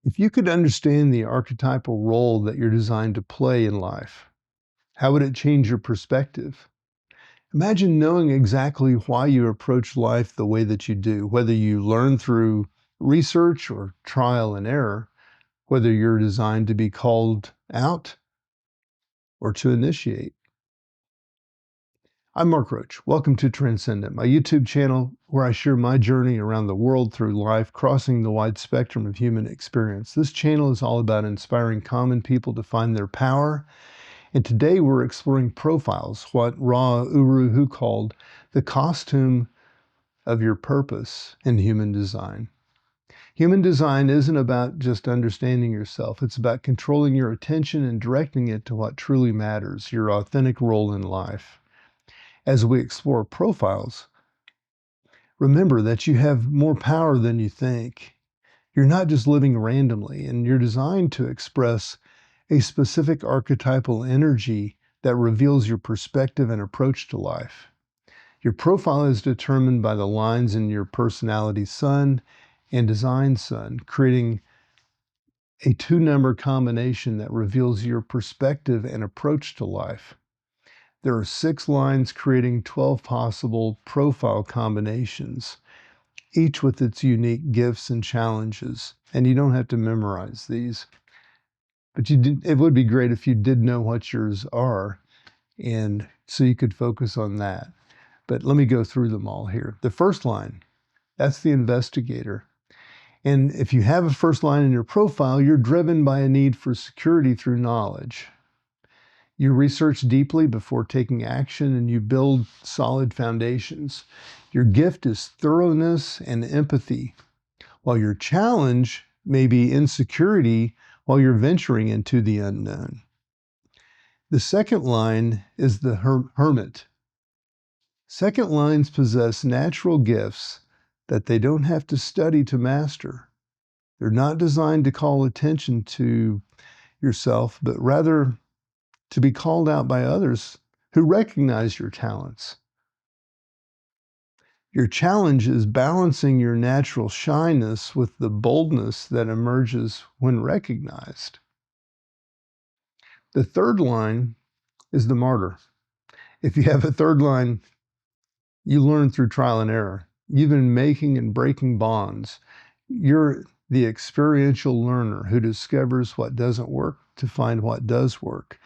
If you could understand the archetypal role that you're designed to play in life, how would it change your perspective? Imagine knowing exactly why you approach life the way that you do, whether you learn through research or trial and error, whether you're designed to be called out or to initiate. I'm Mark Roach. Welcome to Transcendent, my YouTube channel where I share my journey around the world through life, crossing the wide spectrum of human experience. This channel is all about inspiring common people to find their power. And today we're exploring profiles, what Ra Uru Hu called the costume of your purpose in human design. Human design isn't about just understanding yourself. It's about controlling your attention and directing it to what truly matters, your authentic role in life. As we explore profiles, remember that you have more power than you think. You're not just living randomly, and you're designed to express a specific archetypal energy that reveals your perspective and approach to life. Your profile is determined by the lines in your personality sun and design sun, creating a two-number combination that reveals your perspective and approach to life. There are 6 lines creating 12 possible profile combinations, each with its unique gifts and challenges. And you don't have to memorize these. But it would be great if you did know what yours are, and so you could focus on that. But let me go through them all here. The first line, that's the investigator. And if you have a first line in your profile, you're driven by a need for security through knowledge. You research deeply before taking action, and you build solid foundations. Your gift is thoroughness and empathy, while your challenge may be insecurity while you're venturing into the unknown. The second line is the hermit. Second lines possess natural gifts that they don't have to study to master. They're not designed to call attention to yourself, but rather to be called out by others who recognize your talents. Your challenge is balancing your natural shyness with the boldness that emerges when recognized. The third line is the martyr. If you have a third line, you learn through trial and error. You've been making and breaking bonds. You're the experiential learner who discovers what doesn't work to find what does work.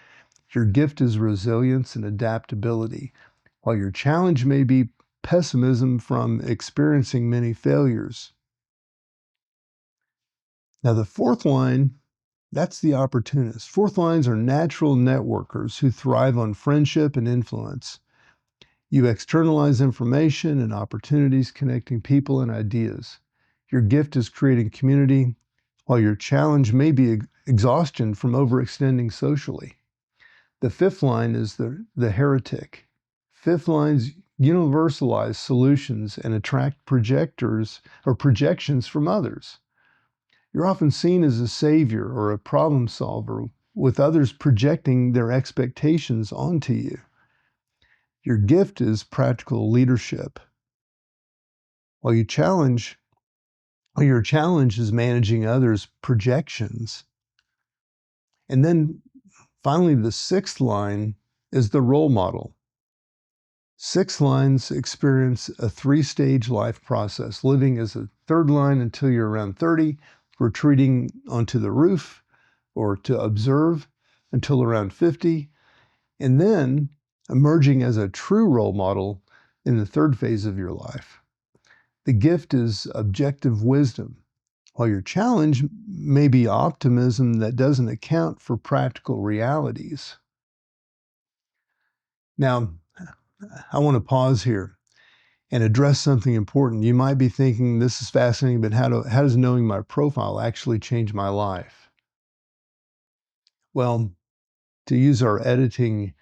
Your gift is resilience and adaptability, while your challenge may be pessimism from experiencing many failures. Now, the fourth line, that's the opportunist. Fourth lines are natural networkers who thrive on friendship and influence. You externalize information and opportunities, connecting people and ideas. Your gift is creating community, while your challenge may be exhaustion from overextending socially. The fifth line is the heretic. Fifth lines universalize solutions and attract projectors or projections from others. You're often seen as a savior or a problem solver, with others projecting their expectations onto you. Your gift is practical leadership, while your challenge is managing others' projections. And then finally, the sixth line is the role model. 6 lines experience a 3-stage life process, living as a third line until you're around 30, retreating onto the roof or to observe until around 50, and then emerging as a true role model in the third phase of your life. The gift is objective wisdom, while your challenge may be optimism that doesn't account for practical realities. Now, I want to pause here and address something important. You might be thinking, this is fascinating, but how does knowing my profile actually change my life? Well, to use our editing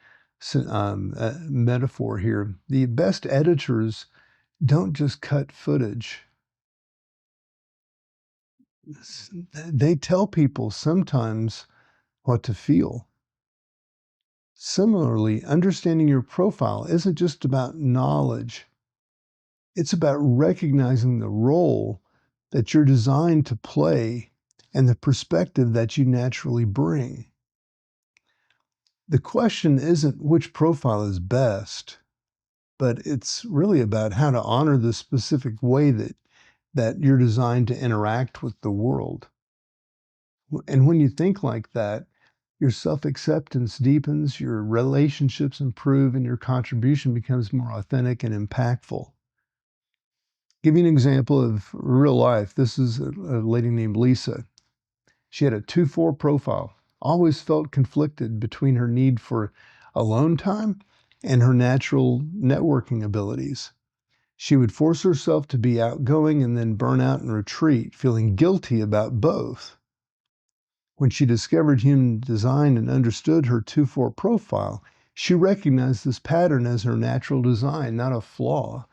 metaphor here, the best editors don't just cut footage. They tell people sometimes what to feel. Similarly, understanding your profile isn't just about knowledge. It's about recognizing the role that you're designed to play and the perspective that you naturally bring. The question isn't which profile is best, but it's really about how to honor the specific way that you're designed to interact with the world. And when you think like that, your self-acceptance deepens, your relationships improve, and your contribution becomes more authentic and impactful. Give you an example of real life. This is a lady named Lisa. She had a 2-4 profile, always felt conflicted between her need for alone time and her natural networking abilities. She would force herself to be outgoing and then burn out and retreat, feeling guilty about both. When she discovered human design and understood her 2-4 profile, she recognized this pattern as her natural design, not a flaw.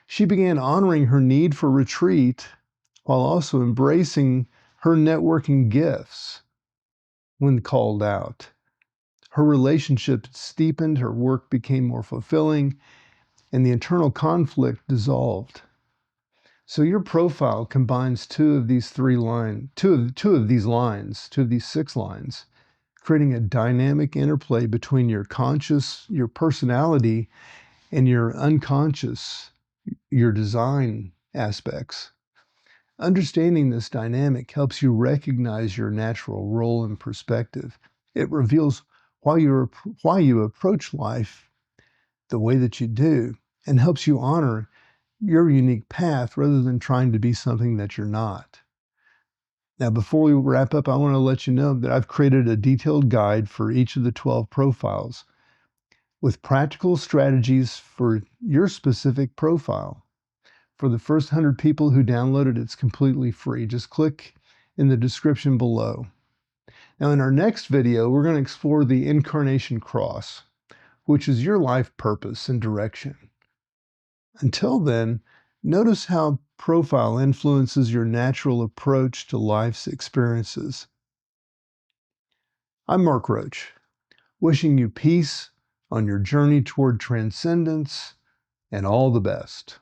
She began honoring her need for retreat while also embracing her networking gifts when called out. Her relationships deepened, her work became more fulfilling, and the internal conflict dissolved. So your profile combines two of these 6 lines, creating a dynamic interplay between your personality, and your unconscious, your design aspects. Understanding this dynamic helps you recognize your natural role and perspective. It reveals why you approach life the way that you do, and helps you honor your unique path rather than trying to be something that you're not. Now, before we wrap up, I want to let you know that I've created a detailed guide for each of the 12 profiles with practical strategies for your specific profile. For the first 100 people who download it, it's completely free. Just click in the description below. Now, in our next video, we're going to explore the incarnation cross, which is your life purpose and direction. Until then, notice how profile influences your natural approach to life's experiences. I'm Mark Roach, wishing you peace on your journey toward transcendence and all the best.